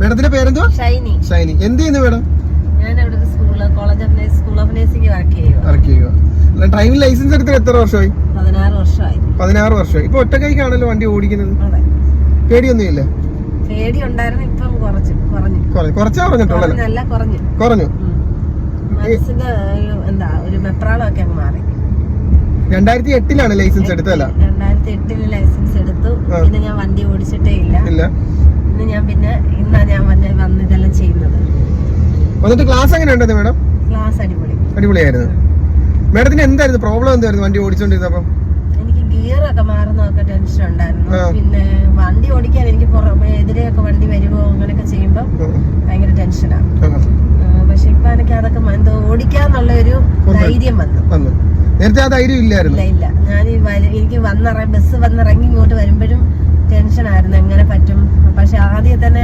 മേഡത്തിന്റെ പേരെന്തോ? ഷൈനി. ഷൈനി. എന്ത് ചെയ്യുന്നു മേഡം? ഞാൻ അവിടെ ഒരു സ്കൂൾ ഓഫ് നഴ്സിംഗ് വർക്ക് ചെയ്യുക. ഡ്രൈവിംഗ് ലൈസൻസ് എടുത്തിട്ട് എത്ര വർഷമായി? 16 വർഷമായി. 16 വർഷമായി. ഇപ്പൊ ഒറ്റക്കൈക്കാണല്ലോ വണ്ടി ഓടിക്കുന്നത്. അതെ. പേടിയൊന്നുമില്ല? പേടി ഉണ്ടായിരുന്നു, ഇപ്പം കുറഞ്ഞു. കുറച്ചാ പറഞ്ഞിട്ടുള്ളൂ? കുറഞ്ഞു. മനസ്സിന്റെ എന്താ ഒരു വെപ്രാളമൊക്കെ അങ്ങ് മാറി. 2008 ലൈസൻസ് എടുത്തല്ല? 2008 ലൈസൻസ് എടുത്തു. പിന്നെ ഞാൻ വണ്ടി ഓടിച്ചിട്ടേ ഇല്ല. ഇന്നാ ഞാൻ വന്ന് ഇതെല്ലാം ചെയ്യുന്നത്. എന്നിട്ട് ക്ലാസ് എങ്ങനെ ഉണ്ടായിരുന്നു മേഡം? ക്ലാസ് അടിപൊളിയായിരുന്നു. മേഡത്തിന് എന്തായിരുന്നു പ്രോബ്ലം? എന്തായിരുന്നു വണ്ടി ഓടിച്ചോണ്ടിരുന്നപ്പം? എനിക്ക് ഗിയർ ഒക്കെ മാറുന്നൊക്കെ ടെൻഷൻ ഉണ്ടായിരുന്നു. പിന്നെ വണ്ടി ഓടിക്കാൻ എനിക്ക് എതിരെയൊക്കെ വണ്ടി വരുമോ അങ്ങനെയൊക്കെ ചെയ്യുമ്പോ ഭയങ്കര ടെൻഷനാണ്. പക്ഷെ ഇപ്പൊ എനിക്ക് അതൊക്കെ ഓടിക്കാന്നുള്ള ഒരു ധൈര്യം വന്നു. നേരത്തെ ആ ധൈര്യം ഇല്ലായിരുന്നു? ഇല്ല. ഞാൻ എനിക്ക് ബസ് വന്നിറങ്ങി ഇങ്ങോട്ട് വരുമ്പോഴും ടെൻഷൻ ആയിരുന്നു, എങ്ങനെ പറ്റും. പക്ഷെ ആദ്യം തന്നെ